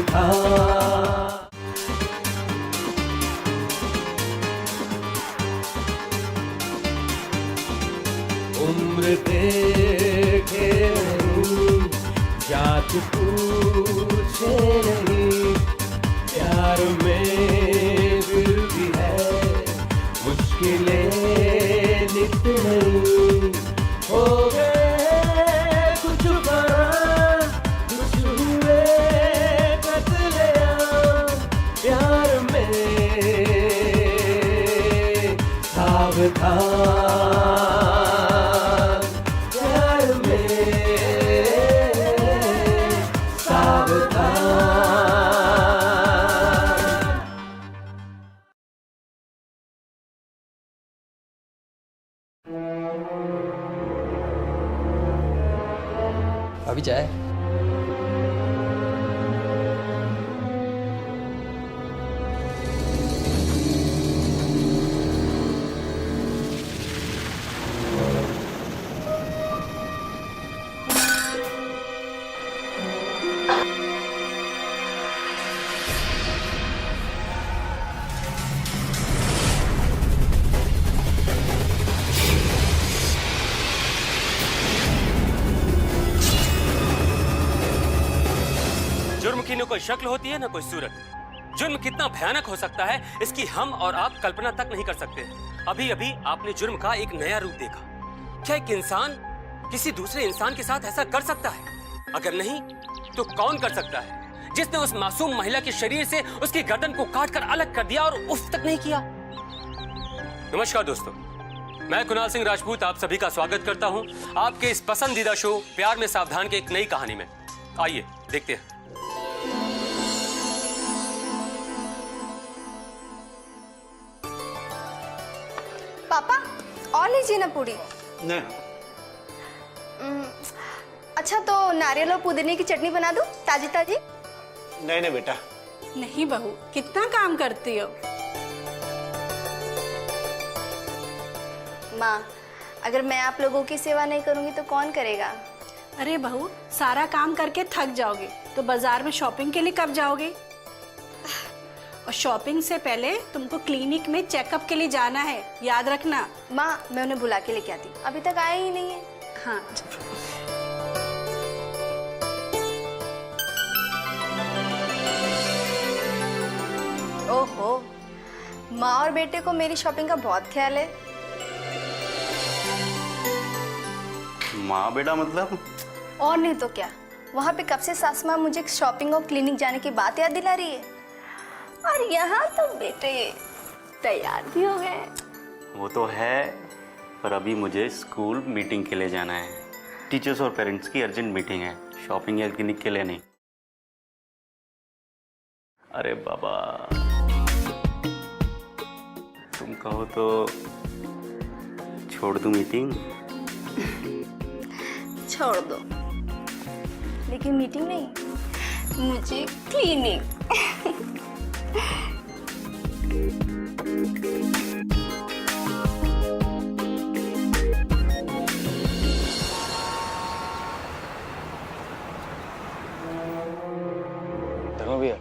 था। उम्र देखे नहीं, जात पूछे नहीं, प्यार में फिर भी है मुश्किलें नित नहीं। हो गए कुछ बड़ा, कुछ हुए कत्लेआम, प्यार में सावधान, प्यार में सावधान। अभी चाय। जुर्म की न कोई शक्ल होती है न कोई सूरत। जुर्म कितना भयानक हो सकता है इसकी हम और आप कल्पना तक नहीं कर सकते। अभी अभी आपने जुर्म का एक नया रूप देखा। क्या एक इंसान किसी दूसरे इंसान के साथ ऐसा कर सकता है? अगर नहीं तो कौन कर सकता है, जिसने उस मासूम महिला के शरीर से उसकी गर्दन को काटकर अलग कर दिया और उफ तक नहीं किया। नमस्कार दोस्तों, मैं कुणाल सिंह राजपूत आप सभी का स्वागत करता हूं आपके इस पसंदीदा शो प्यार में सावधान के एक नई कहानी में। आइए देखते हैं। पापा और लीजिए ना पूरी। नहीं। अच्छा तो नारियल और पुदीने की चटनी बना दूं ताजी ताजी? नहीं नहीं बेटा। नहीं बहू, कितना काम करती हो। माँ, अगर मैं आप लोगों की सेवा नहीं करूंगी तो कौन करेगा? अरे बहू, सारा काम करके थक जाओगे तो बाजार में शॉपिंग के लिए कब जाओगे? और शॉपिंग से पहले तुमको क्लिनिक में चेकअप के लिए जाना है, याद रखना। माँ, मैं उन्हें बुला के लेके आती हूँ, अभी तक आए ही नहीं है। हाँ। ओहो, माँ और बेटे को मेरी शॉपिंग का बहुत ख्याल है। माँ बेटा मतलब? और नहीं तो क्या, वहाँ पे कब से सास माँ मुझे शॉपिंग और क्लिनिक जाने की बात याद दिला रही है, और यहाँ तो बेटे तैयार भी हो गए। वो तो है, पर अभी मुझे स्कूल मीटिंग के लिए जाना है। टीचर्स और पेरेंट्स की अर्जेंट मीटिंग है, शॉपिंग या क्लिनिक के लिए नहीं। अरे बाबा, तुम कहो तो छोड़ दूं मीटिंग? छोड़ दो, लेकिन मीटिंग नहीं, मुझे क्लिनिक। धर्म भैया,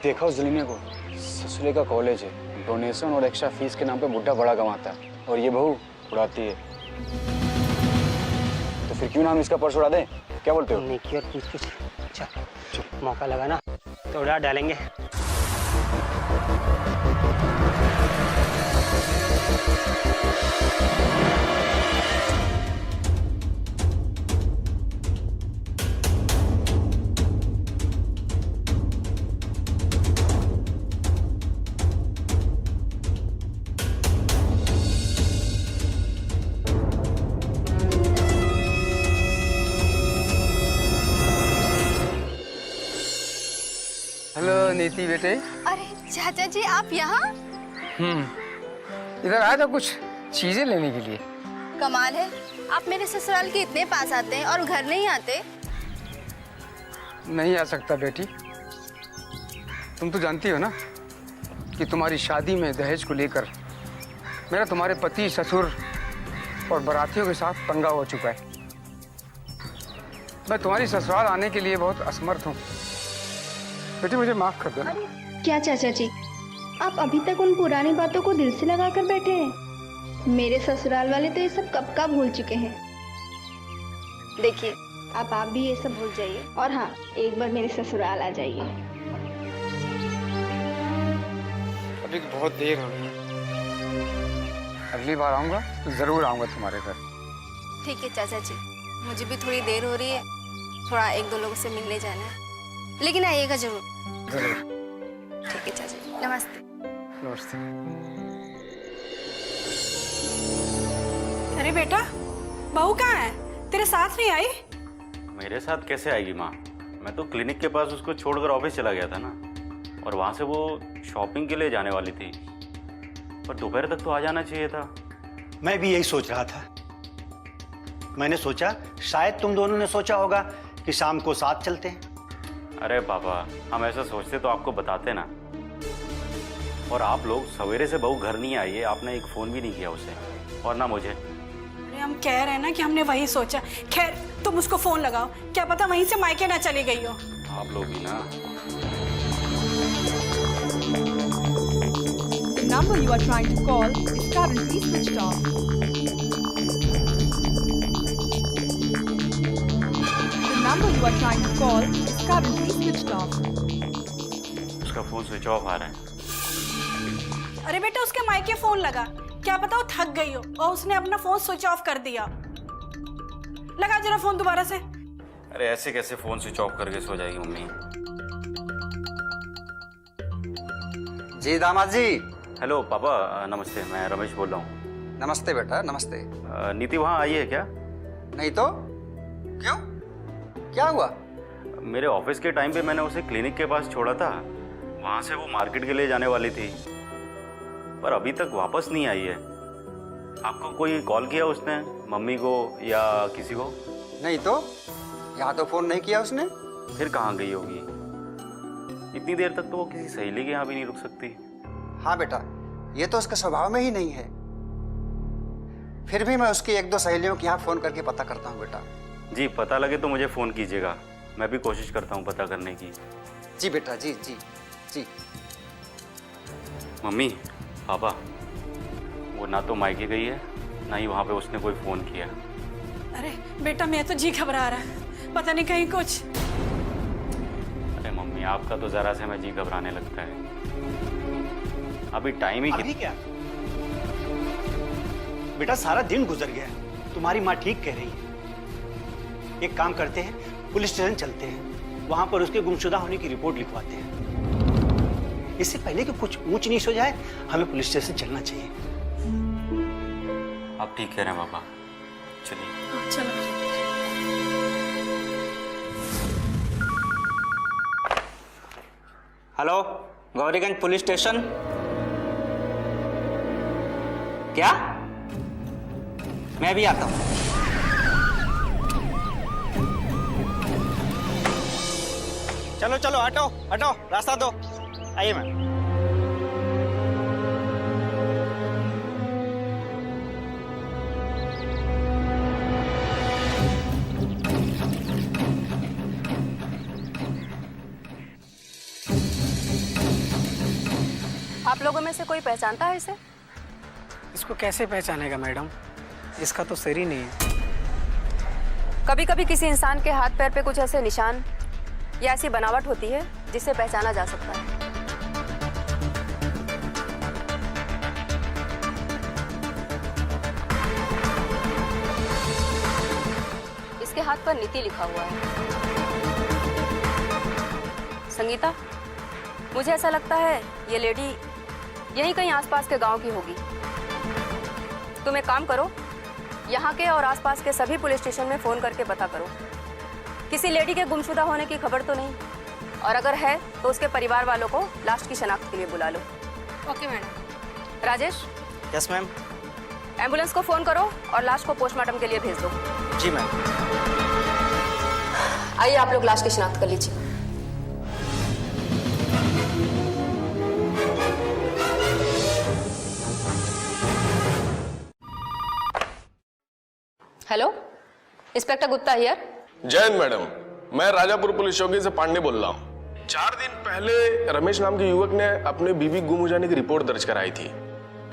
देखा उस जलीने को, ससुरे का कॉलेज है, डोनेशन और एक्स्ट्रा फीस के नाम पे बुढ़ा बड़ा कमाता है और ये बहू उड़ाती है। तो फिर क्यों नाम इसका पर्स उड़ा दें? क्या बोलते हो? नेकी और पूछ-पूछ। चल, मौका लगा ना तो उड़ा डालेंगे। हेलो नीति बेटे। अरे चाचा जी, आप यहाँ? इधर आया था कुछ चीजें लेने के लिए। कमाल है, आप मेरे ससुराल के इतने पास आते हैं और घर नहीं आते। नहीं आ सकता बेटी, तुम तो जानती हो ना कि तुम्हारी शादी में दहेज को लेकर मेरा तुम्हारे पति, ससुर और बारातियों के साथ पंगा हो चुका है। मैं तुम्हारी ससुराल आने के लिए बहुत असमर्थ हूँ। बेटी मुझे माफ कर देना। क्या चाचा जी, आप अभी तक उन पुरानी बातों को दिल से लगा कर बैठे हैं? मेरे ससुराल वाले तो ये सब कब का भूल चुके हैं। देखिए, अब आप भी ये सब भूल जाइए और हाँ, एक बार मेरे ससुराल आ जाइए। अभी बहुत देर हो गई, अगली बार आऊँगा तो ज़रूर आऊँगा तुम्हारे घर। ठीक है चाचा जी, मुझे भी थोड़ी देर हो रही है, थोड़ा एक दो लोगों से मिलने जाना है, लेकिन आइएगा जरूर। जरूर। ठीक है चाचा जी, नमस्ते। नमस्ते। अरे बेटा, बहू कहाँ है? तेरे साथ नहीं आई? मेरे साथ कैसे आएगी माँ? मैं तो क्लिनिक के पास उसको छोड़कर ऑफिस चला गया था ना, और वहाँ से वो शॉपिंग के लिए जाने वाली थी, पर दोपहर तक तो आ जाना चाहिए था। मैं भी यही सोच रहा था। मैंने सोचा शायद तुम दोनों ने सोचा होगा कि शाम को साथ चलते हैं। अरे पापा, हम ऐसा सोचते तो आपको बताते ना। और आप लोग सवेरे से बहू घर नहीं आई है, आपने एक फ़ोन भी नहीं किया उसे, और ना मुझे। अरे हम कह रहे हैं ना कि हमने वही सोचा। खैर, तुम उसको फोन लगाओ, क्या पता वहीं से मायके ना चली गई हो। आप लोग ही ना। The number you are trying to call is currently switched off. The number you are trying to call is currently switched off. उसका फ़ोन स्विच ऑफ आ रहा है। अरे बेटा, उसके मायके फोन लगा, क्या पता वो थक गई हो और उसने अपना फोन स्विच ऑफ कर दिया। लगा जरा फोन दोबारा से। अरे ऐसे कैसे फ़ोन स्विच ऑफ करके सो जाएगी मम्मी? जी दामाद जी। हेलो पापा, नमस्ते, मैं रमेश बोल रहा हूँ। नमस्ते बेटा, नमस्ते। नीति वहाँ आई है क्या? नहीं तो क्यों, क्या हुआ? मेरे ऑफिस के टाइम पे मैंने उसे क्लिनिक के पास छोड़ा था, वहाँ से वो मार्केट के लिए जाने वाली थी, पर अभी तक वापस नहीं आई है। आपको कोई कॉल किया उसने, मम्मी को या किसी को? नहीं तो, यहाँ तो फोन नहीं किया उसने। फिर कहाँ गई होगी? इतनी देर तक तो वो किसी सहेली के यहाँ भी नहीं रुक सकती। हाँ बेटा, ये तो उसके स्वभाव में ही नहीं है। फिर भी मैं उसकी एक दो सहेलियों के यहाँ फोन करके पता करता हूँ बेटा। जी, पता लगे तो मुझे फ़ोन कीजिएगा, मैं भी कोशिश करता हूँ पता करने की। जी बेटा, जी जी जी। मम्मी, पापा, वो ना तो मायके गई है, ना ही वहाँ पे उसने कोई फ़ोन किया। अरे बेटा, मैं तो जी घबरा रहा है, पता नहीं कहीं कुछ। अरे मम्मी, आपका तो ज़रा से मैं जी घबराने लगता है। अभी टाइम ही अभी क्या बेटा, सारा दिन गुजर गया, तुम्हारी माँ ठीक कह रही है। एक काम करते हैं, पुलिस स्टेशन चलते हैं, वहां पर उसके गुमशुदा होने की रिपोर्ट लिखवाते हैं। इससे पहले कि कुछ ऊंच नीच हो जाए, हमें पुलिस स्टेशन चलना चाहिए। आप ठीक कह रहे हैं पापा, चलिए। चलो। Hello, Gauriganj police station. क्या? मैं भी आता हूँ। चलो चलो, हटो हटो, रास्ता दो। आइए मैम। आप लोगों में से कोई पहचानता है इसे? इसको कैसे पहचानेगा मैडम, इसका तो सिर ही नहीं है। कभी कभी किसी इंसान के हाथ पैर पे कुछ ऐसे निशान या ऐसी बनावट होती है जिससे पहचाना जा सकता है। इसके हाथ पर नीति लिखा हुआ है। संगीता, मुझे ऐसा लगता है ये लेडी यहीं कहीं आसपास के गांव की होगी। तुम एक काम करो, यहाँ के और आसपास के सभी पुलिस स्टेशन में फोन करके पता करो, किसी लेडी के गुमशुदा होने की खबर तो नहीं, और अगर है तो उसके परिवार वालों को लाश की शनाख्त के लिए बुला लो। Okay madam. Rajesh. Yes ma'am. Ambulance को फोन करो और लाश को पोस्टमार्टम के लिए भेज दो। जी मैम। आइए आप लोग लाश की शनाख्त कर लीजिए। Hello, inspector Gupta here. जय हिंद मैडम, मैं राजापुर पुलिस चौकी से पांडे बोल रहा हूँ। 4 दिन पहले रमेश नाम के युवक ने अपने बीवी गुम हो जाने की रिपोर्ट दर्ज कराई थी।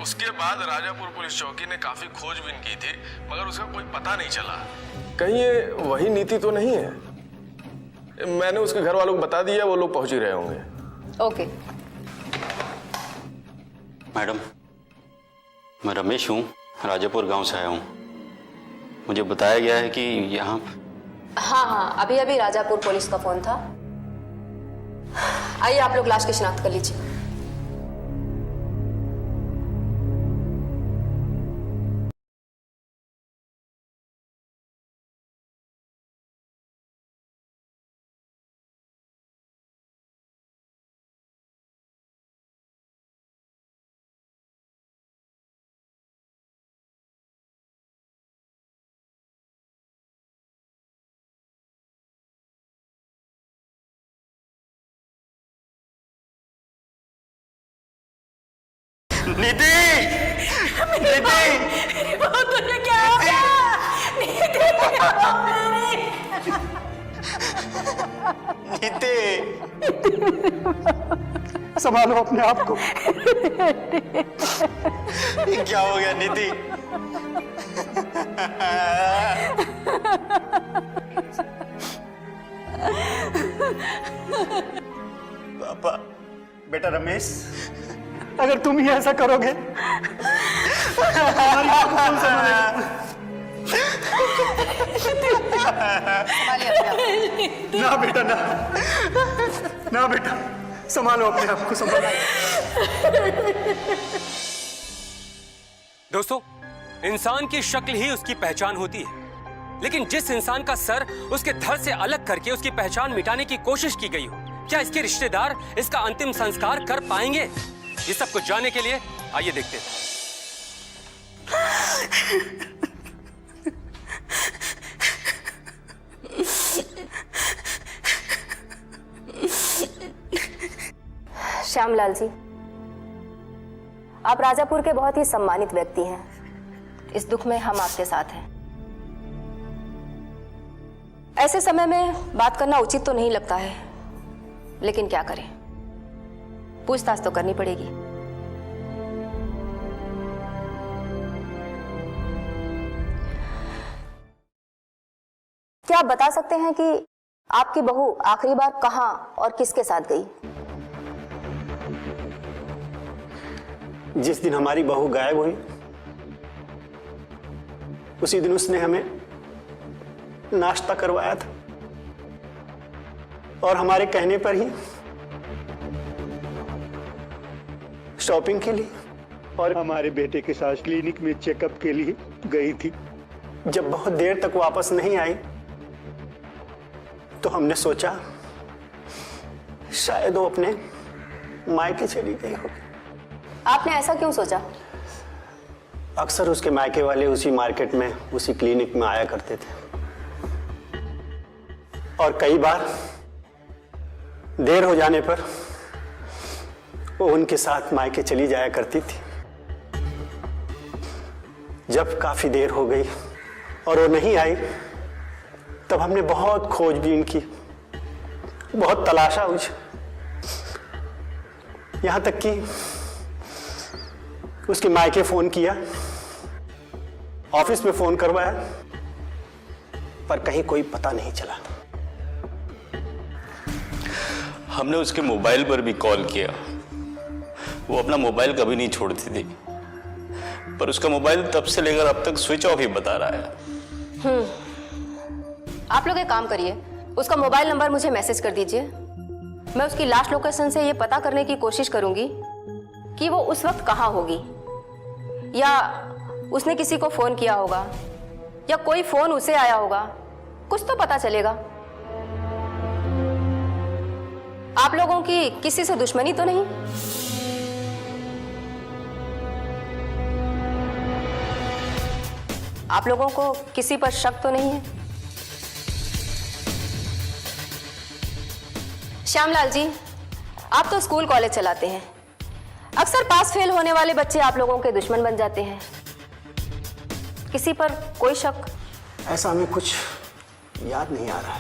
उसके बाद राजापुर पुलिस चौकी ने काफी खोजबीन की थी, मगर उसका कोई पता नहीं चला। कहीं ये वही नीति तो नहीं है? मैंने उसके घर वालों को बता दिया, वो लोग पहुंच ही रहे होंगे। ओके। मैडम, मैं रमेश हूँ, राजापुर गांव से आया हूँ। मुझे बताया गया है कि यहाँ। हाँ, अभी अभी राजापुर पुलिस का फोन था। आइए आप लोग लाश की शिनाख्त कर लीजिए। नीति! मेरी बहू, तुझे क्या हो गया? नीति! संभालो अपने आप को। ये क्या हो गया नीति? पापा, बेटा रमेश, अगर तुम ही ऐसा करोगे हमारी माँ को कौन संभालेगा? ना बेटा, ना बेटा, संभालो अपने आप को, संभालो। दोस्तों, इंसान की शक्ल ही उसकी पहचान होती है, लेकिन जिस इंसान का सर उसके धड़ से अलग करके उसकी पहचान मिटाने की कोशिश की गई हो, क्या इसके रिश्तेदार इसका अंतिम संस्कार कर पाएंगे? ये सब कुछ जानने के लिए आइए देखते हैं। श्यामलाल जी, आप राजापुर के बहुत ही सम्मानित व्यक्ति हैं। इस दुख में हम आपके साथ हैं। ऐसे समय में बात करना उचित तो नहीं लगता है, लेकिन क्या करें, पूछताछ तो करनी पड़ेगी। क्या आप बता सकते हैं कि आपकी बहू आखिरी बार कहां और किसके साथ गई? जिस दिन हमारी बहू गायब हुई, उसी दिन उसने हमें नाश्ता करवाया था और हमारे कहने पर ही शॉपिंग के लिए और हमारे बेटे के साथ क्लिनिक में चेकअप के लिए गई थी। जब बहुत देर तक वापस नहीं आई तो हमने सोचा शायद वो अपने मायके चली गई होगी। आपने ऐसा क्यों सोचा? अक्सर उसके मायके वाले उसी मार्केट में, उसी क्लिनिक में आया करते थे और कई बार देर हो जाने पर वो उनके साथ मायके चली जाया करती थी। जब काफी देर हो गई और वो नहीं आई, तब हमने बहुत खोजबीन की, बहुत तलाशा उसे, यहां तक कि उसके मायके फोन किया, ऑफिस में फोन करवाया, पर कहीं कोई पता नहीं चला। हमने उसके मोबाइल पर भी कॉल किया, वो अपना मोबाइल कभी नहीं छोड़ती थी, पर उसका मोबाइल तब से लेकर अब तक स्विच ऑफ ही बता रहा है। आप लोग एक काम करिए, उसका मोबाइल नंबर मुझे मैसेज कर दीजिए। मैं उसकी लास्ट लोकेशन से ये पता करने की कोशिश करूंगी कि वो उस वक्त कहाँ होगी, या उसने किसी को फोन किया होगा, या कोई फोन उसे आया होगा, कुछ तो पता चलेगा। आप लोगों की किसी से दुश्मनी तो नहीं? आप लोगों को किसी पर शक तो नहीं है? श्यामलाल जी, आप तो स्कूल कॉलेज चलाते हैं, अक्सर पास फेल होने वाले बच्चे आप लोगों के दुश्मन बन जाते हैं। किसी पर कोई शक? ऐसा हमें कुछ याद नहीं आ रहा।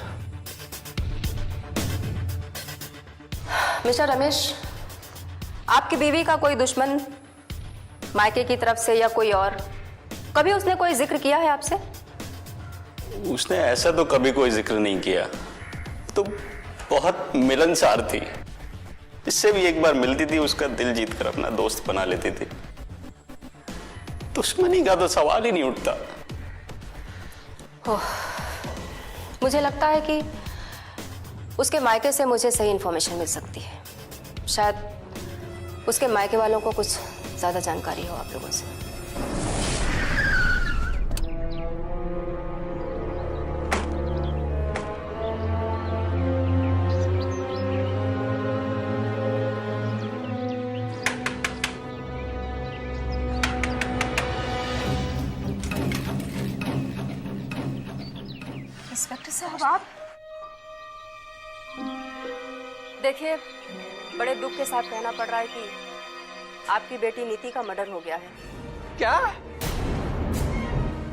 मिस्टर रमेश, आपकी बीवी का कोई दुश्मन मायके की तरफ से या कोई और, कभी उसने कोई जिक्र किया है आपसे? उसने ऐसा तो कभी कोई जिक्र नहीं किया। तो बहुत मिलनसार थी, जिससे भी एक बार मिलती थी उसका दिल जीत कर अपना दोस्त बना लेती थी। दुश्मनी का तो सवाल ही नहीं उठता। मुझे लगता है कि उसके मायके से मुझे सही इंफॉर्मेशन मिल सकती है। शायद उसके मायके वालों को कुछ ज्यादा जानकारी हो आप लोगों से। इंस्पेक्टर साहब, आप देखिए, बड़े दुख के साथ कहना पड़ रहा है कि आपकी बेटी नीति का मर्डर हो गया है। क्या?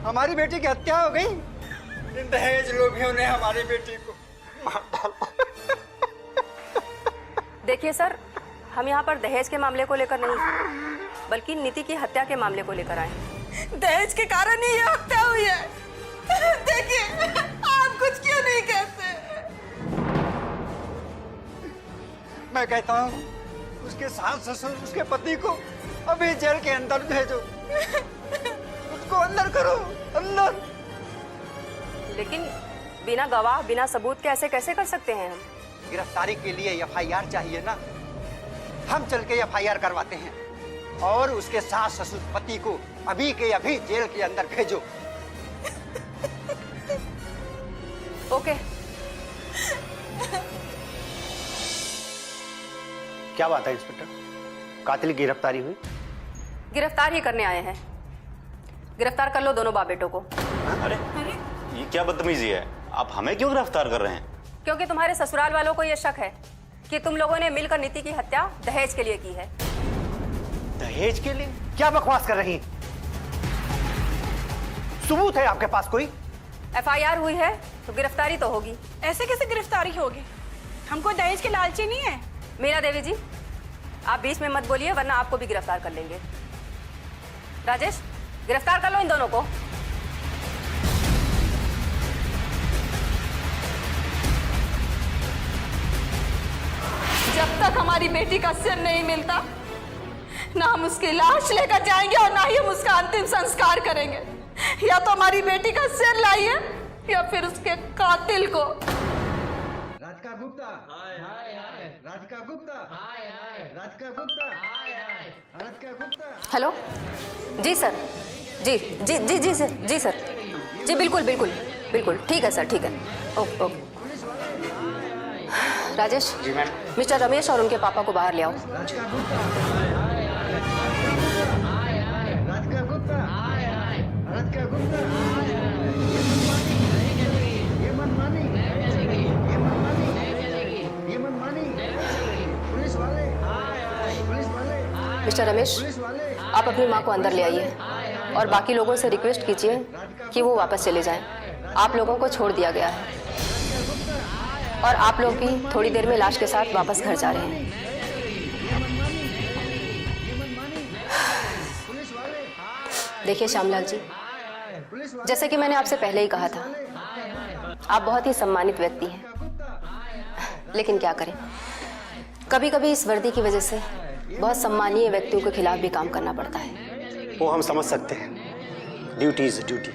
हमारी बेटी की हत्या हो गई? इन दहेज लोभियों ने हमारी बेटी को मार डाला। देखिए सर, हम यहाँ पर दहेज के मामले को लेकर नहीं, बल्कि नीति की हत्या के मामले को लेकर आए हैं। दहेज के कारण ही ये हत्या हुई है। देखिए, आप कुछ क्यों नहीं कहते? मैं कहता हूँ उसके सास ससुर उसके पति को अभी जेल के अंदर भेजो। उसको अंदर करो, अंदर। लेकिन बिना गवाह, बिना सबूत के ऐसे कैसे कर सकते हैं हम? गिरफ्तारी के लिए एफआईआर चाहिए ना, हम चल के एफआईआर करवाते हैं और उसके सास ससुर पति को अभी के अभी जेल के अंदर भेजो। ओके। क्या बात है इंस्पेक्टर, कातिल की गिरफ्तारी हुई? गिरफ्तार ही करने आए हैं। गिरफ्तार कर लो दोनों बाप बेटों को। अरे ये क्या बदतमीजी है? आप हमें क्यों गिरफ्तार कर रहे हैं? क्योंकि तुम्हारे ससुराल वालों को यह शक है कि तुम लोगों ने मिलकर नीति की हत्या दहेज के लिए की है। दहेज के लिए? क्या बकवास कर रही हैं? सबूत है आपके पास कोई? एफआईआर हुई है तो गिरफ्तारी तो होगी। ऐसे कैसे गिरफ्तारी होगी? हमको दहेज के लालची नहीं है। मीना देवी जी, आप बीच में मत बोलिए वरना आपको भी गिरफ्तार कर लेंगे। राजेश, गिरफ्तार कर लो इन दोनों को। जब तक हमारी बेटी का सिर नहीं मिलता, ना हम उसकी लाश लेकर जाएंगे और ना ही हम उसका अंतिम संस्कार करेंगे। या तो हमारी बेटी का सिर लाइए या फिर उसके कातिल को। राधिका गुप्ता, हाय हाय हाय। राधिका गुप्ता, हाय हाय। राधिका गुप्ता, हाय हाय। राधिका गुप्ता। हेलो, जी सर, जी जी जी जी सर, जी सर, जी बिल्कुल बिल्कुल बिल्कुल, ठीक है सर, ठीक है, ओके ओके। राजेश, जी मैम। मिस्टर रमेश और उनके पापा को बाहर ले आओ। राधिका गुप्ता, हाय हाय। राधिका गुप्ता, हाय हाय। राधिका गुप्ता, हाय हाय। ये मनमानी, ये मनमानी, ये मनमानी। पुलिस वाले, हाय हाय। पुलिस वाले। मिस्टर रमेश, आप अपनी माँ को अंदर ले आइए और बाकी लोगों से रिक्वेस्ट कीजिए कि वो वापस चले जाएं। आप लोगों को छोड़ दिया गया है और आप लोग भी थोड़ी देर में लाश के साथ वापस घर जा रहे हैं। देखिए श्यामलाल जी, जैसे कि मैंने आपसे पहले ही कहा था, आप बहुत ही सम्मानित व्यक्ति हैं, लेकिन क्या करें, कभी कभी इस वर्दी की वजह से बहुत सम्मानीय व्यक्तियों के खिलाफ भी काम करना पड़ता है। वो हम समझ सकते हैं, ड्यूटी इज ड्यूटी।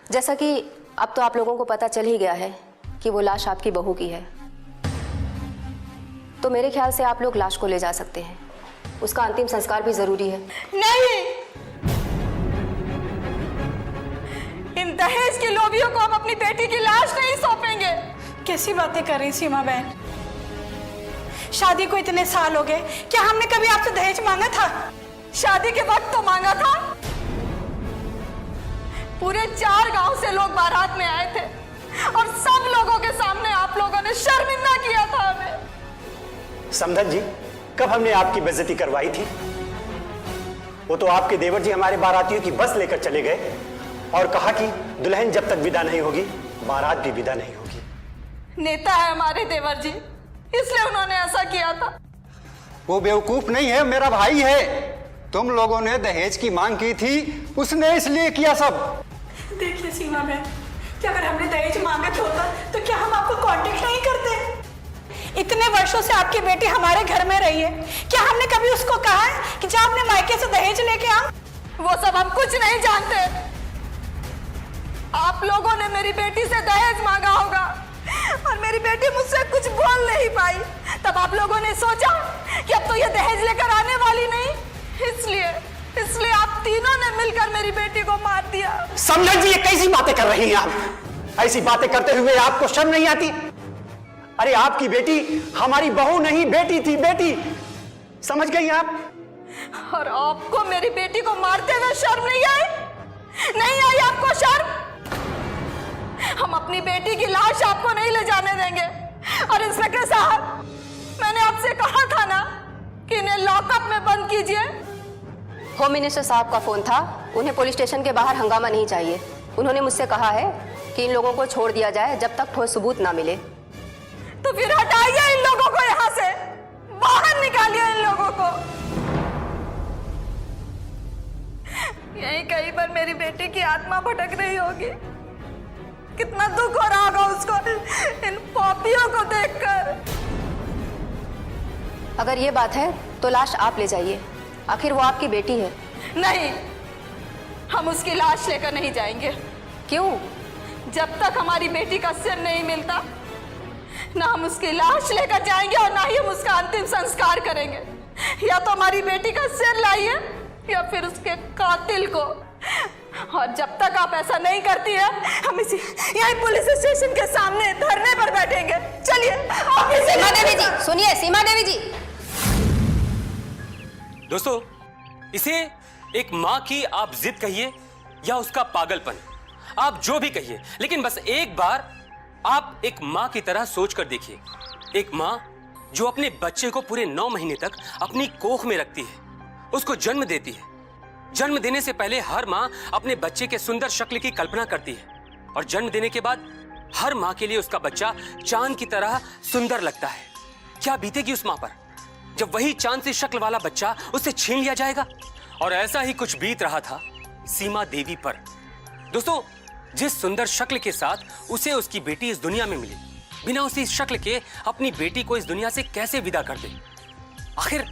जैसा कि अब तो आप लोगों को पता चल ही गया है कि वो लाश आपकी बहू की है, तो मेरे ख्याल से आप लोग लाश को ले जा सकते हैं। उसका अंतिम संस्कार भी जरूरी है। नहीं, इन दहेज के लोभियों को हम अपनी बेटी की लाश नहीं सौंपेंगे। कैसी बातें कर रही सीमा बहन? शादी को इतने साल हो गए, क्या हमने कभी आपसे दहेज मांगा था? शादी के वक्त तो मांगा था। पूरे 4 गांव से लोग बारात में आए थे और सब लोगों के सामने आप लोगों ने शर्मिंदा किया था हमें। समधन जी, कब हमने आपकी बेइज्जती करवाई थी? वो तो आपके देवर जी हमारे बारातियों की बस लेकर चले गए और कहा कि दुल्हन जब तक विदा नहीं होगी, बारात भी विदा नहीं होगी। नेता है हमारे देवर जी, इसलिए उन्होंने ऐसा किया था। वो बेवकूफ नहीं है, मेरा भाई है। तुम लोगों ने दहेज की मांग की थी, उसने इसलिए किया सब। देखिए सीमा बहन, कि अगर हमने दहेज मांगा होता तो क्या हम आपको कांटेक्ट नहीं करते? इतने वर्षों से आपकी बेटी हमारे घर में रही है, क्या हमने कभी उसको कहा है कि जा अपने मायके से दहेज लेके आ? वो सब हम कुछ नहीं जानते। आप लोगों ने मेरी बेटी से दहेज मांगा होगा और मेरी बेटी मुझसे कुछ बोल नहीं पाई, तब आप लोगों ने सोचा कि अब तो ये दहेज लेकर आने वाली नहीं, इसलिए आप तीनों ने मिलकर मेरी बेटी को मार दिया। समझन जी, ये कैसी बातें कर रही हैं आप? ऐसी बातें करते हुए आपको शर्म नहीं आती? अरे आपकी बेटी हमारी बहू नहीं, बेटी थी, बेटी। समझ गई आप? और आपको मेरी बेटी को मारते हुए शर्म नहीं आई? नहीं आई आपको शर्म? हम अपनी बेटी की लाश आपको नहीं ले जाने देंगे। और इंस्पेक्टर साहब, मैंने आपसे कहा था ना कि इन्हें लॉकअप में बंद कीजिए। होम मिनिस्टर साहब का फोन था, उन्हें पुलिस स्टेशन के बाहर हंगामा नहीं चाहिए। उन्होंने मुझसे कहा है कि इन लोगों को छोड़ दिया जाए जब तक ठोस सबूत ना मिले। तो फिर हटाइए इन लोगों को यहाँ से, बाहर निकालिए इन लोगों को। यहीं कहीं पर मेरी बेटी की आत्मा भटक रही होगी। कितना दुख हो रहा होगा उसको इन पापियों को देखकर। अगर ये बात है तो लाश आप ले जाइए, आखिर वो आपकी बेटी है। नहीं, हम उसकी लाश लेकर नहीं जाएंगे। क्यों? जब तक हमारी बेटी का सिर नहीं मिलता, ना हम उसकी लाश लेकर जाएंगे और ना ही हम उसका अंतिम संस्कार करेंगे। या तो हमारी बेटी का सिर लाइए या फिर उसके कातिल को। और जब तक आप ऐसा नहीं करती है, हम इसी यही पुलिस स्टेशन के सामने धरने पर बैठेंगे। चलिए। सीमा देवी जी सुनिए, सीमा देवी जी। दोस्तों, इसे एक माँ की आप जिद कहिए या उसका पागलपन, आप जो भी कहिए, लेकिन बस एक बार आप एक माँ की तरह सोच कर देखिए। एक माँ जो अपने बच्चे को पूरे 9 महीने तक अपनी कोख में रखती है, उसको जन्म देती है। जन्म देने से पहले हर माँ अपने बच्चे के सुंदर शक्ल की कल्पना करती है और जन्म देने के बाद हर माँ के लिए उसका बच्चा चांद की तरह सुंदर लगता है। क्या बीतेगी उस माँ पर जब वही चांद सी शक्ल वाला बच्चा उससे छीन लिया जाएगा? और ऐसा ही कुछ बीत रहा था सीमा देवी पर। दोस्तों, जिस सुंदर शक्ल के साथ उसे उसकी बेटी इस दुनिया में मिली, बिना उसी शक्ल के अपनी बेटी को इस दुनिया से कैसे विदा कर दे? आखिर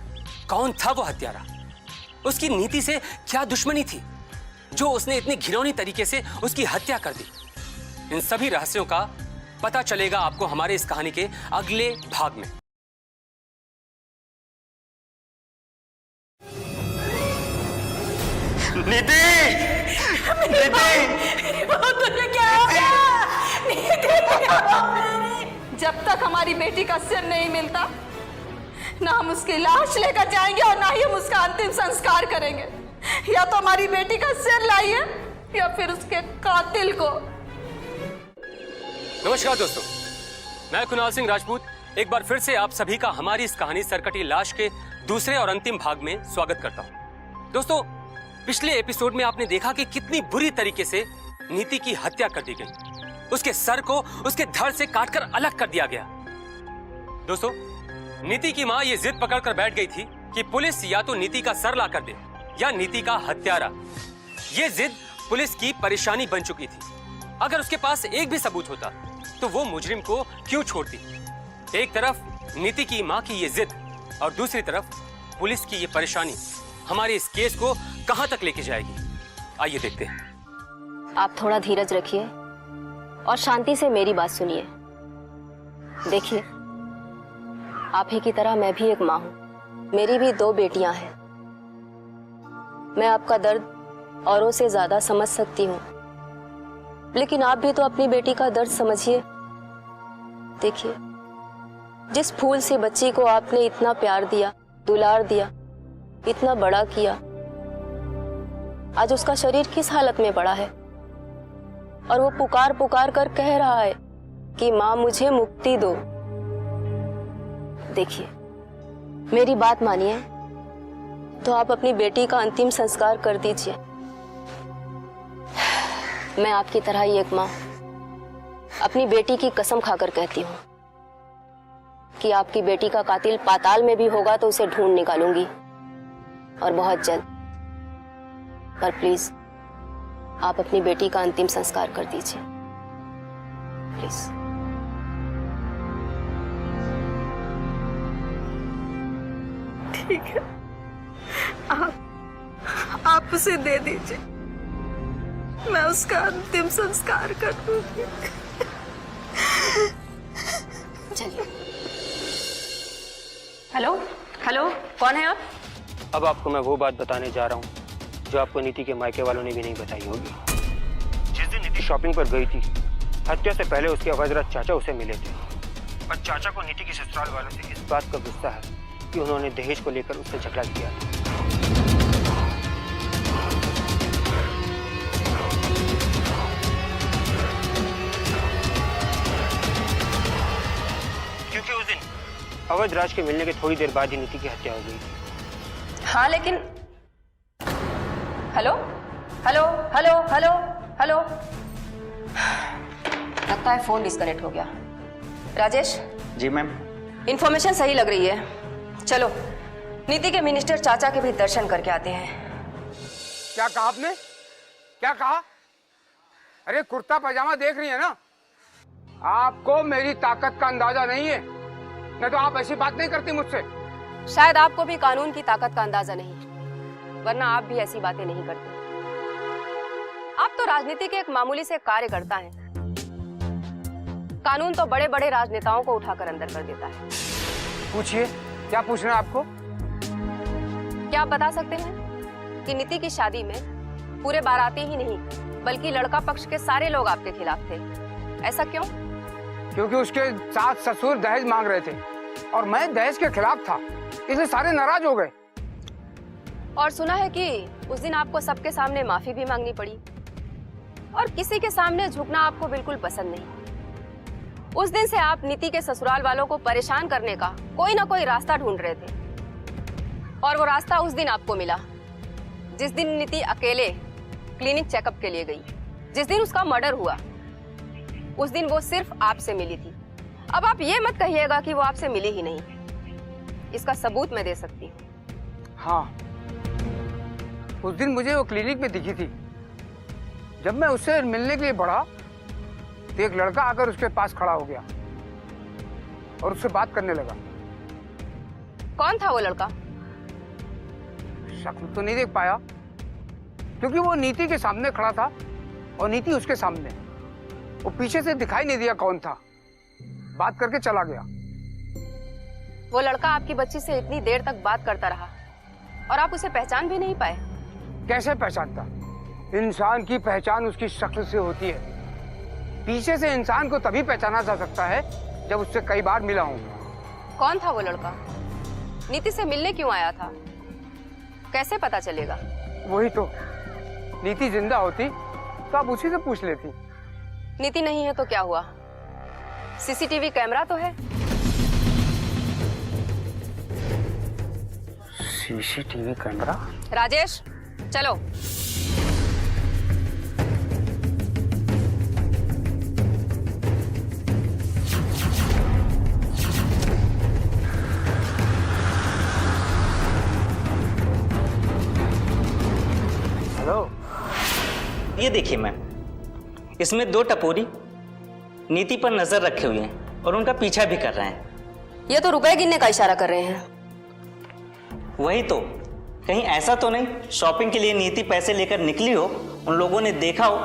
कौन था वो हत्यारा? उसकी नीति से क्या दुश्मनी थी जो उसने इतनी घिनौनी तरीके से उसकी हत्या कर दी? इन सभी रहस्यों का पता चलेगा आपको हमारे इस कहानी के अगले भाग में। नीति! जब तक हमारी बेटी का सिर नहीं मिलता, ना हम उसकी लाश लेकर जाएंगे और ना ही हम उसका अंतिम संस्कार करेंगे। या तो हमारी बेटी का सिर लाइए या फिर उसके कातिल को। नमस्कार दोस्तों, मैं कुणाल सिंह राजपूत एक बार फिर से आप सभी का हमारी इस कहानी सरकटी लाश के दूसरे और अंतिम भाग में स्वागत करता हूं। दोस्तों, पिछले एपिसोड में आपने देखा कि कितनी बुरी तरीके से नीति की हत्या कर दी गई। उसके सर को उसके धड़ से काटकर अलग कर दिया गया। दोस्तों, नीति की मां ये जिद पकड़कर बैठ गई थी कि पुलिस या तो नीति का सर ला कर दे या नीति का हत्यारा। ये जिद पुलिस की परेशानी बन चुकी थी। अगर उसके पास एक भी सबूत होता तो वो मुजरिम को क्यों छोड़ती? एक तरफ नीति की मां की ये जिद और दूसरी तरफ पुलिस की ये परेशानी हमारे इस केस को कहां तक लेके जाएगी? आइए देखते हैं। आप थोड़ा धीरज रखिए और शांति से मेरी बात सुनिए। देखिए, आप ही की तरह मैं भी एक माँ हूँ। मेरी भी 2 बेटियां हैं। मैं आपका दर्द औरों से ज्यादा समझ सकती हूँ, लेकिन आप भी तो अपनी बेटी का दर्द समझिए। देखिए, जिस फूल से बच्ची को आपने इतना प्यार दिया, दुलार दिया, इतना बड़ा किया, आज उसका शरीर किस हालत में पड़ा है और वो पुकार पुकार कर कह रहा है कि माँ मुझे मुक्ति दो। देखिए, मेरी बात मानिए तो आप अपनी बेटी का अंतिम संस्कार कर दीजिए। मैं आपकी तरह ही एक माँ अपनी बेटी की कसम खाकर कहती हूँ कि आपकी बेटी का कातिल पाताल में भी होगा तो उसे ढूंढ निकालूंगी, और बहुत जल्द। पर प्लीज आप अपनी बेटी का अंतिम संस्कार कर दीजिए, प्लीज। ठीक है, आप उसे दे दीजिए, मैं उसका अंतिम संस्कार कर दूंगी। चलिए। हेलो हेलो, कौन है आप? अब आपको मैं वो बात बताने जा रहा हूँ जो आपको नीति के मायके वालों ने भी नहीं बताई होगी। जिस दिन नीति शॉपिंग पर गई थी, हत्या से पहले उसके अवजरत चाचा उसे मिले थे, और चाचा को नीति के ससुराल वालों से इस बात का गुस्सा है कि उन्होंने दहेज को लेकर उससे झगड़ा किया। क्योंकि उस दिन अवध राज के मिलने के थोड़ी देर बाद ही नीति की हत्या हो गई थी। हाँ लेकिन hello hello hello hello hello, लगता है फोन डिस्कनेक्ट हो गया। राजेश। जी मैम। इंफॉर्मेशन सही लग रही है, चलो नीति के मिनिस्टर चाचा के भी दर्शन करके आते हैं। क्या कहा आपने? क्या कहा? अरे कुर्ता पजामा देख रही है ना, आपको मेरी ताकत का अंदाजा नहीं है, नहीं तो आप ऐसी बात नहीं करती मुझसे। शायद आपको भी कानून की ताकत का अंदाजा नहीं, वरना आप भी ऐसी बातें नहीं करते। आप तो राजनीति के एक मामूली से कार्यकर्ता हैं। कानून तो बड़े बड़े राजनेताओं को उठाकर अंदर कर देता है। पूछिए, क्या पूछना है आपको? क्या आप बता सकते हैं कि नीति की शादी में पूरे बाराती ही नहीं बल्कि लड़का पक्ष के सारे लोग आपके खिलाफ थे, ऐसा क्यों? क्योंकि उसके सास ससुर दहेज मांग रहे थे और मैं दहेज के खिलाफ था, इसलिए सारे नाराज हो गए। और सुना है कि उस दिन आपको सबके सामने माफी भी मांगनी पड़ी, और किसी के सामने झुकना आपको बिल्कुल पसंद नहीं। उस दिन से आप नीति के ससुराल वालों को परेशान करने का कोई ना कोई रास्ता ढूंढ रहे थे, और वो रास्ता उस दिन आपको मिला जिस दिन नीति अकेले क्लिनिक चेकअप के लिए गई, जिस दिन उसका मर्डर हुआ। उस दिन वो सिर्फ आपसे मिली थी। अब आप ये मत कहिएगा कि वो आपसे मिली ही नहीं, इसका सबूत मैं दे सकती हूँ। हाँ, उस दिन मुझे वो क्लिनिक में दिखी थी। जब मैं उससे मिलने के लिए बढ़ा तो एक लड़का आकर उसके पास खड़ा हो गया और उससे बात करने लगा। कौन था वो लड़का? शक्ल तो नहीं देख पाया क्योंकि वो नीति के सामने खड़ा था और नीति उसके सामने। वो पीछे से दिखाई नहीं दिया कौन था, बात करके चला गया। वो लड़का आपकी बच्ची से इतनी देर तक बात करता रहा और आप उसे पहचान भी नहीं पाए? कैसे पहचानता? इंसान की पहचान उसकी शक्ल से होती है। पीछे से इंसान को तभी पहचाना जा सकता है जब उससे कई बार मिला हूं। कौन था वो लड़का? नीति से मिलने क्यों आया था? कैसे पता चलेगा? वही तो, नीति जिंदा होती तो आप उसी से पूछ लेती। नीति नहीं है तो क्या हुआ? सीसीटीवी कैमरा तो है। CCTV camera? राजेश चलो। हेलो, ये देखिए मैम, इसमें दो टपोरी नीति पर नजर रखे हुए हैं और उनका पीछा भी कर रहे हैं। ये तो रुपए गिनने का इशारा कर रहे हैं। वही तो, कहीं ऐसा तो नहीं शॉपिंग के लिए नीति पैसे लेकर निकली हो, उन लोगों ने देखा हो,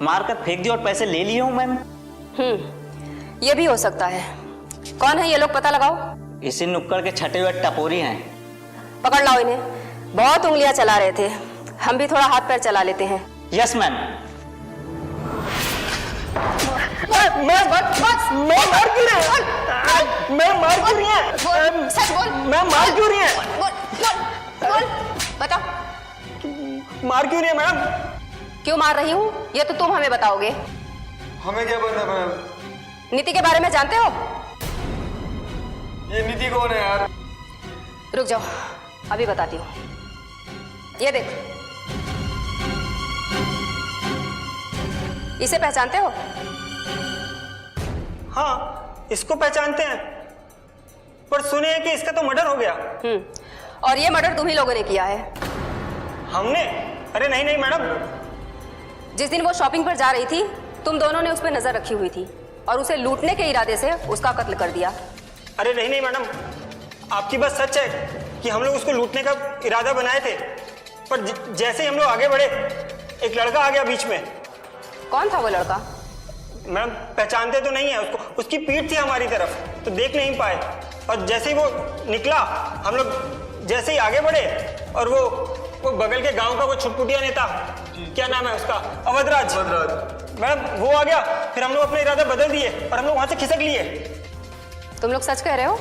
मारकर फेंक दिया और पैसे ले लिए हो मैम। ये भी हो सकता है। कौन है ये लोग, पता लगाओ। इसी नुक्कड़ के छटे हुए टपोरी हैं। पकड़ लाओ इन्हें। बहुत उंगलियां चला रहे थे, हम भी थोड़ा हाथ पैर चला लेते हैं। Yes ma'am. मैं मार क्यों रही है? मैं मार क्यों रही है? सच बोल। मैं मार क्यों रही है? बोल बता। मार क्यों रही है मैम? क्यों मार रही हूँ ये तो तुम हमें बताओगे। हमें क्या पता मैम? नीति के बारे में जानते हो? ये नीति कौन है यार? रुक जाओ, अभी बताती हूँ। ये देख, इसे पहचानते हो? हाँ, इसको पहचानते हैं, पर सुने हैं कि इसका तो मर्डर हो गया। और ये मर्डर तुम ही लोगों ने किया है। हमने? अरे नहीं नहीं मैडम। जिस दिन वो शॉपिंग पर जा रही थी, तुम दोनों ने उस पर नजर रखी हुई थी और उसे लूटने के इरादे से उसका कत्ल कर दिया। अरे नहीं नहीं मैडम, आपकी बात सच है कि हम लोग उसको लूटने का इरादा बनाए थे, पर जैसे ही हम लोग आगे बढ़े एक लड़का आ गया बीच में। कौन था वो लड़का? मैडम पहचानते तो नहीं है उसको, उसकी पीठ थी हमारी तरफ तो देख नहीं पाए, और जैसे ही वो निकला हम लोग जैसे ही आगे बढ़े और वो बगल के गांव का वो छुटपुटिया नेता, क्या नाम है उसका, अवधराज मैडम, वो आ गया। फिर हम लोग अपना इरादा बदल दिए और हम लोग वहां से खिसक लिए। तुम लोग सच कह रहे हो?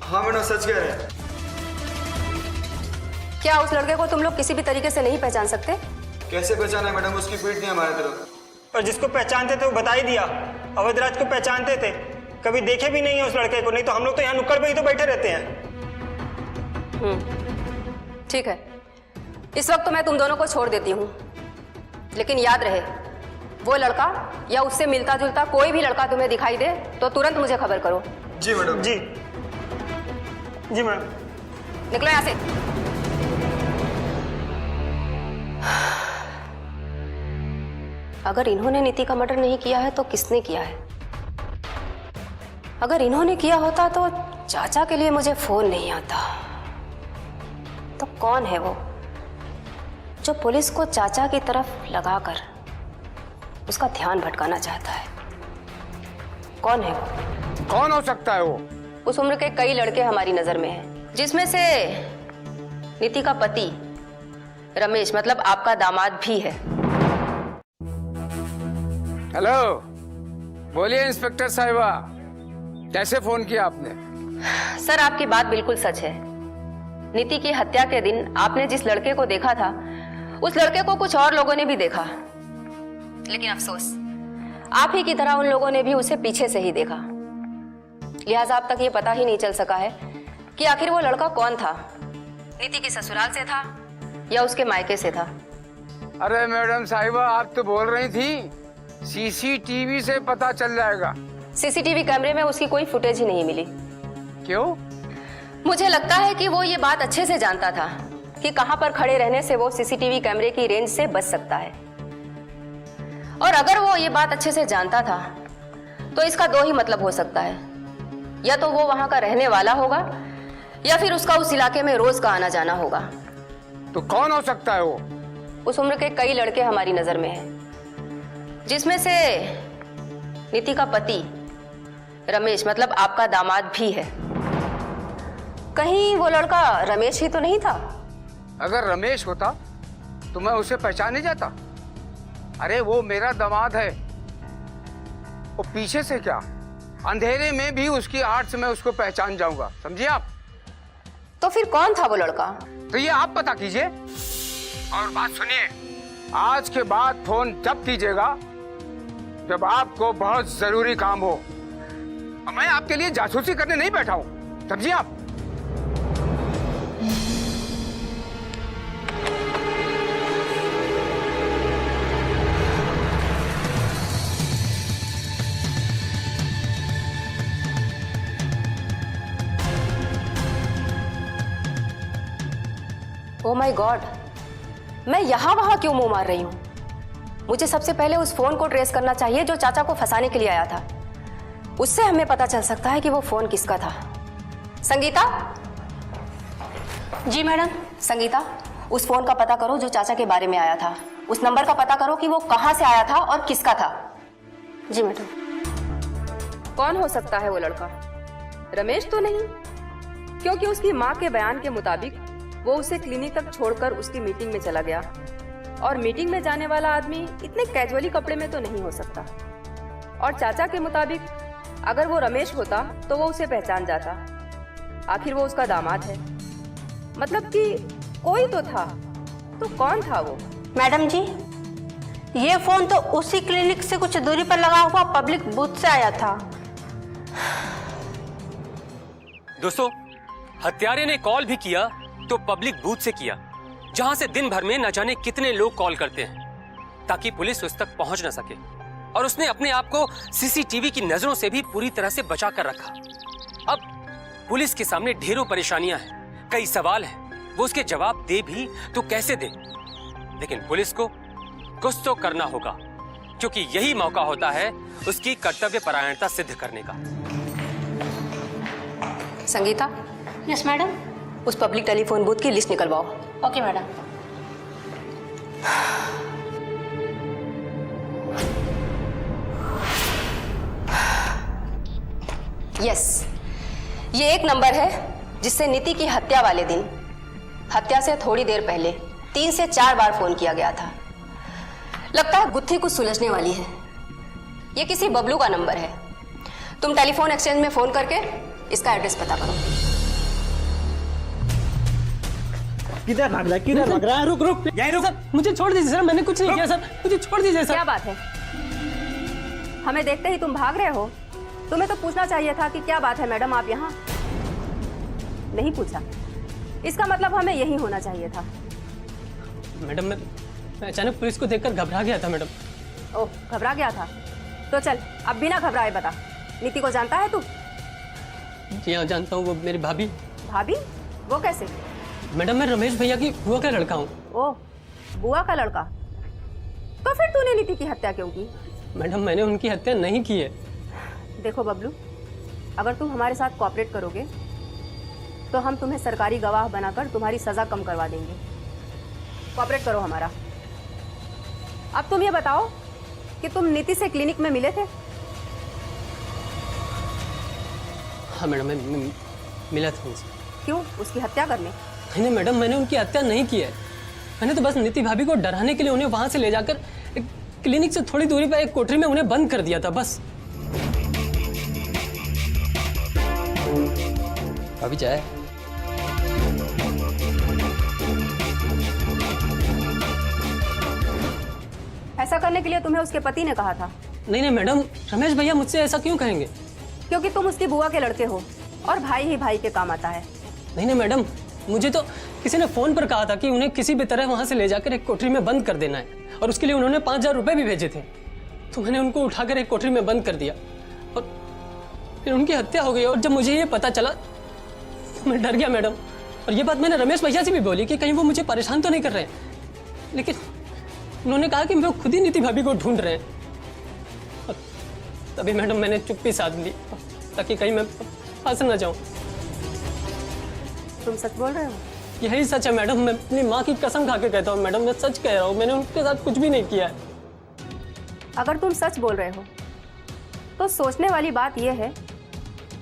हाँ मैडम, सच कह रहे हैं। क्या उस लड़के को तुम लोग किसी भी तरीके से नहीं पहचान सकते? कैसे पहचाना है मैडम, उसकी पीठ नहीं हमारी तरफ। और जिसको पहचानते थे वो बता ही दिया, अवधराज को पहचानते थे, कभी देखे भी नहीं है उस लड़के को, नहीं तो हम लोग तो यहाँ नुक्कड़ पे ही तो बैठे रहते हैं। ठीक है, इस वक्त तो मैं तुम दोनों को छोड़ देती हूँ, लेकिन याद रहे वो लड़का या उससे मिलता जुलता कोई भी लड़का तुम्हें दिखाई दे तो तुरंत मुझे खबर करो। जी मैडम। जी जी मैडम। निकलो यहाँ से। अगर इन्होंने नीति का मर्डर नहीं किया है तो किसने किया है? अगर इन्होंने किया होता तो चाचा के लिए मुझे फोन नहीं आता। तो कौन है वो जो पुलिस को चाचा की तरफ लगाकर उसका ध्यान भटकाना चाहता है? कौन है वो? कौन हो सकता है वो? उस उम्र के कई लड़के हमारी नजर में हैं, जिसमें से नीति का पति रमेश मतलब आपका दामाद भी है। हेलो, बोलिए इंस्पेक्टर साहिबा, कैसे फोन किया आपने? सर, आपकी बात बिल्कुल सच है। नीति की हत्या के दिन आपने जिस लड़के को देखा था उस लड़के को कुछ और लोगों ने भी देखा, लेकिन अफसोस आप ही की तरह उन लोगों ने भी उसे पीछे से ही देखा। लिहाजा अब तक ये पता ही नहीं चल सका है कि आखिर वो लड़का कौन था, नीति के ससुराल से था या उसके मायके से था। अरे मैडम साहिबा, आप तो बोल रही थी सीसीटीवी से पता चल जाएगा। सीसीटीवी कैमरे में उसकी कोई फुटेज ही नहीं मिली। क्यों? मुझे लगता है कि वो ये बात अच्छे से जानता था कि कहां पर खड़े रहने से वो सीसीटीवी कैमरे की रेंज से बच सकता है, और अगर वो ये बात अच्छे से जानता था तो इसका दो ही मतलब हो सकता है, या तो वो वहां का रहने वाला होगा या फिर उसका उस इलाके में रोज का आना जाना होगा। तो कौन हो सकता है वो? उस उम्र के कई लड़के हमारी नजर में हैं, जिसमें से नीति का पति रमेश मतलब आपका दामाद भी है। कहीं वो लड़का रमेश ही तो नहीं था? अगर रमेश होता तो मैं उसे पहचान नहीं जाता। अरे वो मेरा दामाद है। वो पीछे से क्या, अंधेरे में भी उसकी आड़ से मैं उसको पहचान जाऊंगा, समझिए आप? तो फिर कौन था वो लड़का? तो ये आप पता कीजिए। और बात सुनिए, आज के बाद फोन जब कीजिएगा जब आपको बहुत जरूरी काम हो, और मैं आपके लिए जासूसी करने नहीं बैठा हूं, समझिए आप? ओह माय गॉड, मैं यहाँ वहां क्यों मुंह मार रही हूँ? मुझे सबसे पहले उस फोन को ट्रेस करना चाहिए जो चाचा को फंसाने के लिए आया था। उससे हमें पता चल सकता है कि वो फोन किसका था। संगीता। जी मैडम। संगीता, उस फोन का पता करो जो चाचा के बारे में आया था। उस नंबर का पता करो कि वो कहां से आया था और किसका था। जी मैडम। कौन हो सकता है वो लड़का? रमेश तो नहीं, क्योंकि उसकी माँ के बयान के मुताबिक वो उसे क्लिनिक तक छोड़कर उसकी मीटिंग में चला गया, और मीटिंग में जाने वाला आदमी इतने कैजुअली कपड़े में तो नहीं हो सकता। और चाचा के मुताबिक अगर वो रमेश होता तो वो उसे पहचान जाता, आखिर वो उसका दामाद है। मतलब कि कोई तो था, तो कौन था वो? मैडम जी, ये फोन तो उसी क्लिनिक से कुछ दूरी पर लगा हुआ पब्लिक बूथ से आया था। दोस्तों, हत्यारे ने कॉल भी किया तो पब्लिक बूथ से किया, जहां से दिन भर में न जाने कितने लोग कॉल करते हैं ताकि पुलिस उस तक पहुंच न सके। और उसने अपने आप को सीसीटीवी की नजरों से भी पूरी तरह से बचा कर रखा। अब पुलिस के सामने ढेरों परेशानियां हैं, कई सवाल हैं, वो उसके जवाब दे भी तो कैसे दे। लेकिन पुलिस को कुछ तो करना होगा, क्योंकि यही मौका होता है उसकी कर्तव्य परायणता सिद्ध करने का। संगीता। Yes madam. उस पब्लिक टेलीफोन बूथ की लिस्ट निकलवाओ। Okay madam. यस, ये एक नंबर है जिससे नीति की हत्या वाले दिन, हत्या से थोड़ी देर पहले 3 से 4 बार फोन किया गया था। लगता है गुत्थी कुछ सुलझने वाली है। ये किसी बबलू का नंबर है। तुम टेलीफोन एक्सचेंज में फोन करके इसका एड्रेस पता करो। किधर भाग रहा है? रुक यहीं रुक। सर मुझे छोड़ दीजिए सर, मैंने कुछ नहीं किया सर, मुझे छोड़ दीजिए सर। क्या बात है? हमें देखते ही तुम भाग रहे हो? तुम्हें तो पूछना चाहिए था कि क्या बात है मैडम, आप यहाँ नहीं पूछा। इसका मतलब हमें यही होना चाहिए था। मैडम मैं अचानक पुलिस को देखकर घबरा गया था मैडम। ओह, घबरा गया था? तो चल अब बिना घबराए बता, नीति को जानता है तू? जी हाँ जानता हूँ, वो मेरी भाभी। भाभी? वो कैसे? मैडम मैं रमेश भैया की बुआ का लड़का हूँ। ओह, बुआ का लड़का? तो फिर तूने नीति की हत्या क्यों की? मैडम मैंने उनकी हत्या नहीं की है। देखो बबलू, अगर तुम हमारे साथ कोऑपरेट करोगे तो हम तुम्हें सरकारी गवाह बनाकर तुम्हारी सजा कम करवा देंगे। कोऑपरेट करो हमारा। अब तुम ये बताओ कि तुम नीति से क्लिनिक में मिले थे? हाँ मैडम मैं मिला था उनसे। क्यों? उसकी हत्या करने? नहीं मैडम, मैंने उनकी हत्या नहीं की है। मैंने तो बस नीति भाभी को डराने के लिए उन्हें वहां से ले जाकर एक क्लिनिक से थोड़ी दूरी पर एक कोठरी में उन्हें बंद कर दिया था, बस। अभी चाय। ऐसा करने के लिए तुम्हें उसके पति ने कहा था? नहीं मैडम, रमेश भैया मुझसे ऐसा क्यों कहेंगे? क्योंकि तुम उसकी बुआ के लड़के हो और भाई ही भाई के काम आता है। नहीं मैडम, मुझे तो किसी ने फोन पर कहा था कि उन्हें किसी भी तरह वहां से ले जाकर एक कोठरी में बंद कर देना है, और उसके लिए उन्होंने 5000 रुपए भी भेजे थे। तो मैंने उनको उठाकर एक कोठरी में बंद कर दिया और फिर उनकी हत्या हो गई। और जब मुझे ये पता चला तो मैं डर गया मैडम। और ये बात मैंने रमेश भैया से भी बोली कि कहीं वो मुझे परेशान तो नहीं कर रहे हैं, लेकिन उन्होंने कहा कि वो खुद ही नीति भाभी को ढूंढ रहे हैं। और तभी मैडम मैंने चुप्पी साध ली ताकि कहीं मैं फंस ना जाऊं। तुम सच बोल रहे हो? यही सच है मैडम, मैं अपनी माँ की कसम खा के कहता हूँ मैडम, मैं सच कह रहा हूँ। मैंने उनके साथ कुछ भी नहीं किया है। अगर तुम सच बोल रहे हो तो सोचने वाली बात यह है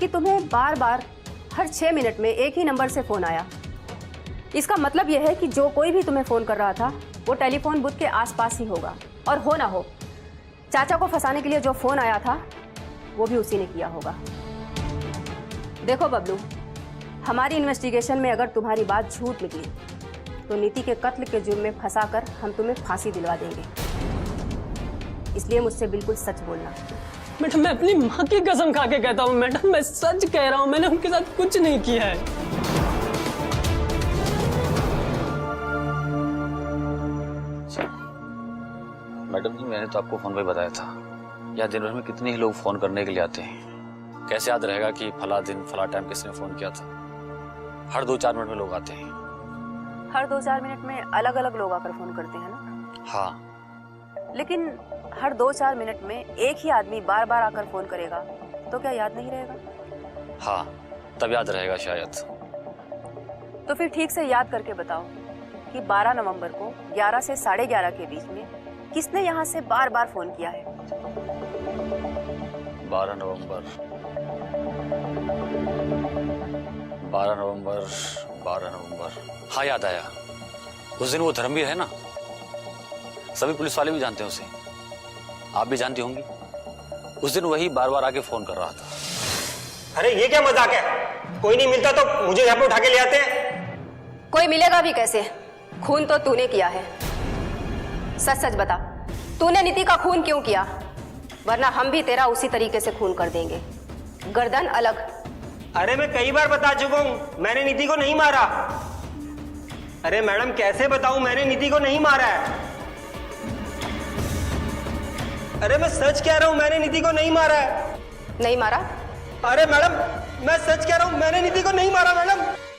कि तुम्हें बार बार हर 6 मिनट में एक ही नंबर से फोन आया। इसका मतलब यह है कि जो कोई भी तुम्हें फोन कर रहा था वो टेलीफोन बूथ के आसपास ही होगा। और हो ना हो, चाचा को फंसाने के लिए जो फोन आया था वो भी उसी ने किया होगा। देखो बबलू, हमारी इन्वेस्टिगेशन में अगर तुम्हारी बात झूठ निकली तो नीति के कत्ल के जुर्म में फंसाकर हम तुम्हें फांसी दिलवा देंगे। इसलिए मुझसे बिल्कुल सच बोलना। मैडम मैं अपनी माँ की कसम खा के कहता हूँ मैडम, मैं सच कह रहा हूँ, मैंने उनके साथ कुछ नहीं किया है। मैडम जी, मैंने तो आपको फोन पे बताया था, यहाँ दिन भर में कितने ही लोग फोन करने के लिए आते हैं। कैसे याद रहेगा कि फला दिन फला टाइम किसने फोन किया था? हर 2-4 मिनट में लोग आते हैं। हर 2-4 मिनट में अलग अलग लोग आकर फोन करते हैं ना? हाँ। लेकिन हर 2-4 मिनट में एक ही आदमी बार बार आकर फोन करेगा तो क्या याद नहीं रहेगा? हाँ, तब याद रहेगा शायद। तो फिर ठीक से याद करके बताओ कि 12 नवंबर को 11 से 11:30 के बीच में किसने यहाँ से बार बार फोन किया है? 12 नवंबर 12 नवंबर, हाँ याद आया। उस दिन वो धर्मवीर है ना, सभी पुलिस वाले भी जानते हैं उसे, आप भी जानती होंगी। उस दिन वही बार बार आके फोन कर रहा था। अरे ये क्या मजाक है? कोई नहीं मिलता तो मुझे यहाँ पे उठा के ले आते हैं। कोई मिलेगा भी कैसे? खून तो तूने किया है। सच सच बता, तूने नीति का खून क्यों किया? वरना हम भी तेरा उसी तरीके से खून कर देंगे, गर्दन अलग। अरे मैं कई बार बता चुका हूँ, मैंने नीति को नहीं मारा। अरे मैडम कैसे बताऊं, मैंने नीति को नहीं मारा है। अरे मैं सच कह रहा हूँ, मैंने नीति को नहीं मारा है। नहीं मारा? अरे मैडम, मैं सच कह रहा हूँ, मैंने नीति को नहीं मारा मैडम,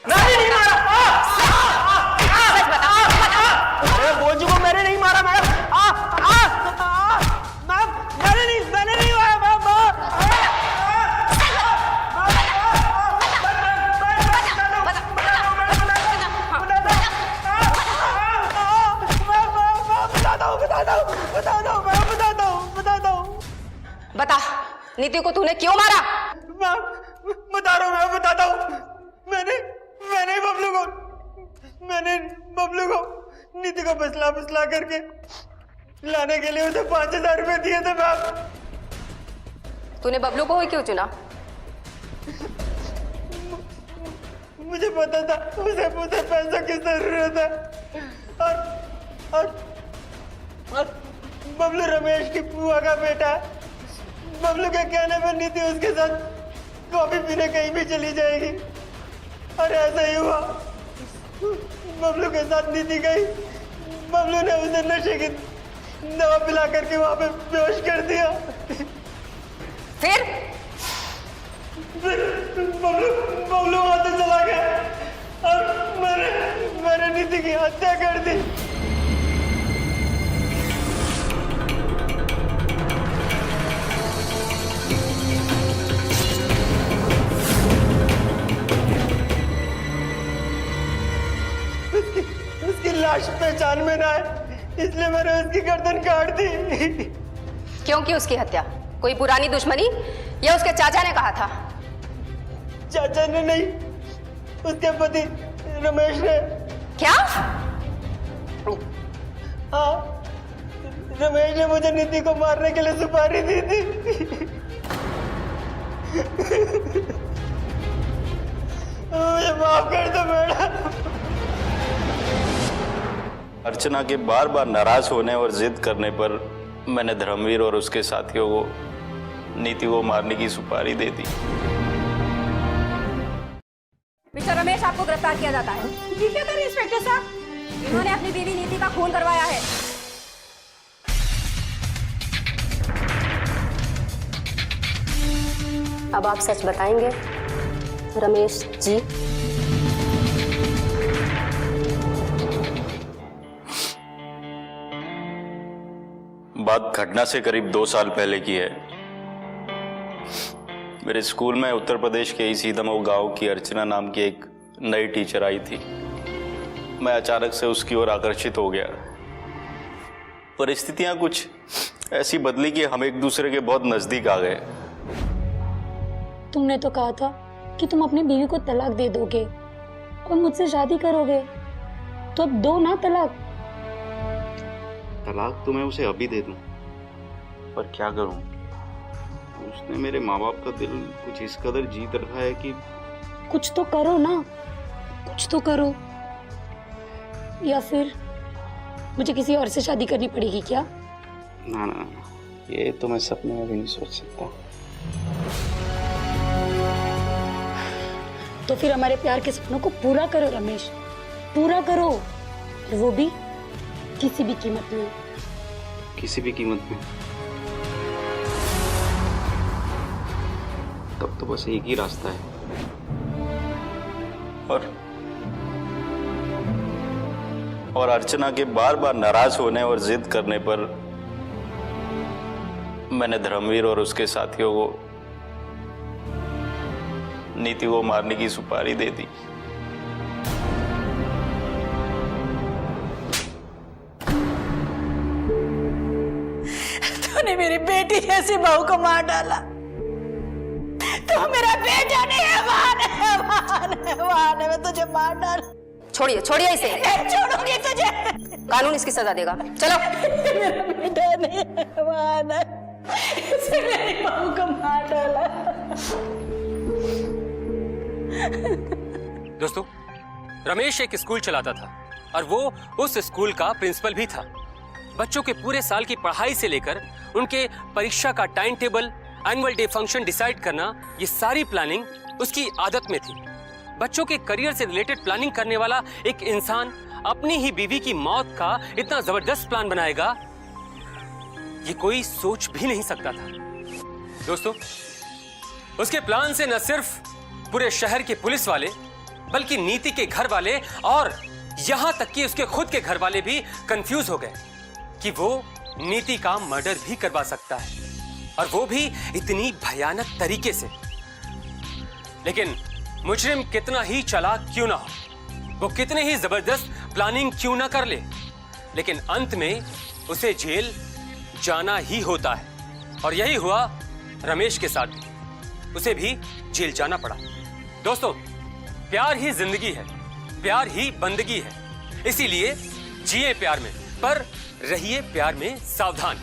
मैंने नहीं मारा। अरे बोल चुका, मैंने नहीं मारा मैडम। मैंने नहीं मारा मैम। बता, नीति को तूने क्यों मारा? बता रहा हूँ, मैं बताता हूँ। मैंने बबलू को नीति को फसला करके लाने के लिए उसे 5,000 रुपए दिए थे मैम। तूने बबलू को ही क्यों चुना? मुझे पता था उसे पैसों की जरूरत है, और बबलू रमेश की बुआ का बेटा है। बबलू के कहने पर नीति उसके साथ कॉफी पीने कहीं भी चली जाएगी, और ऐसा ही हुआ। बबलू के साथ नीति गई, बबलू ने उसे नशे की दवा पिला करके वहां पे बेहोश कर दिया। फिर बबलू वहां से चला गया, और मैंने नीति की हत्या कर दी। उसकी लाश पहचान में ना आए, इसलिए मैंने उसकी गर्दन काट दी। क्यों की उसकी हत्या? कोई पुरानी दुश्मनी या उसके चाचा ने कहा था? चाचा ने नहीं, उसके पति रमेश ने। क्या? हाँ, रमेश ने मुझे नीति को मारने के लिए सुपारी दी थी। मुझे माफ कर दो मैडम। अर्चना के बार बार नाराज होने और जिद करने पर मैंने धर्मवीर और उसके साथियों को नीति को मारने की सुपारी दे दी। मिस्टर रमेश, आपको गिरफ्तार किया जाता है। ये क्या कर रहे हैं इंस्पेक्टर साहब? इन्होंने अपनी बीवी नीति का खून करवाया है। अब आप सच बताएंगे रमेश जी? बात घटना से करीब 2 साल पहले की है। मेरे स्कूल में उत्तर प्रदेश के ही सीधामऊ गांव की अर्चना नाम की एक नई टीचर आई थी। मैं अचानक से उसकी ओर आकर्षित हो गया। परिस्थितियां कुछ ऐसी बदली कि हम एक दूसरे के बहुत नजदीक आ गए। तुमने तो कहा था कि तुम अपनी बीवी को तलाक दे दोगे और मुझसे शादी करोगे, तो अब दो ना तलाक। तलाक तो मैं उसे अभी दे दूं, पर क्या करूं? उसने मेरे माँ बाप का दिल कुछ इस कदर जीत रखा है कि कुछ तो करो ना, कुछ तो करो। या फिर मुझे किसी और से शादी करनी पड़ेगी क्या? ना ना, ये तो मैं सपने में भी नहीं सोच सकता। तो फिर हमारे प्यार के सपनों को पूरा करो रमेश, पूरा करो, और वो भी किसी भी कीमत में। किसी भी कीमत में? तब तो बस एक ही रास्ता है, और अर्चना के बार बार नाराज होने और जिद करने पर मैंने धर्मवीर और उसके साथियों को नीति को मारने की सुपारी दे दी। तूने मेरी बेटी जैसी बहू को मार डाला। तू मेरा बेटा नहीं है, मैं तुझे मार डाल। छोड़िए छोड़िए इसे। छोड़ूंगी तुझे। कानून इसकी सजा देगा। चलो। मेरा बेटा नहीं है, इसने मेरी बहू को मार डाला। दोस्तों, रमेश एक स्कूल चलाता था और वो उस स्कूल का प्रिंसिपल भी था। बच्चों के पूरे साल की पढ़ाई से लेकर उनके परीक्षा का time table, annual day function decide करना, ये सारी प्लानिंग उसकी आदत में थी। बच्चों के करियर से रिलेटेड प्लानिंग करने वाला एक इंसान अपनी ही बीवी की मौत का इतना जबरदस्त प्लान बनाएगा, ये कोई सोच भी नहीं सकता था। दोस्तों, उसके प्लान से न सिर्फ पूरे शहर के पुलिस वाले, बल्कि नीति के घर वाले और यहां तक कि उसके खुद के घर वाले भी कंफ्यूज हो गए कि वो नीति का मर्डर भी करवा सकता है, और वो भी इतनी भयानक तरीके से। लेकिन मुजरिम कितना ही चालाक क्यों ना हो, वो कितने ही जबरदस्त प्लानिंग क्यों ना कर ले, लेकिन अंत में उसे जेल जाना ही होता है। और यही हुआ रमेश के साथ भी, उसे भी जेल जाना पड़ा। दोस्तों, प्यार ही जिंदगी है, प्यार ही बंदगी है, इसीलिए जिए प्यार में, पर रहिए प्यार में सावधान।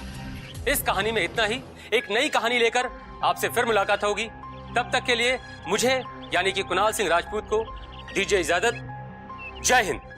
इस कहानी में इतना ही। एक नई कहानी लेकर आपसे फिर मुलाकात होगी। तब तक के लिए मुझे यानी कि कुणाल सिंह राजपूत को दीजिए इजाजत। जय हिंद।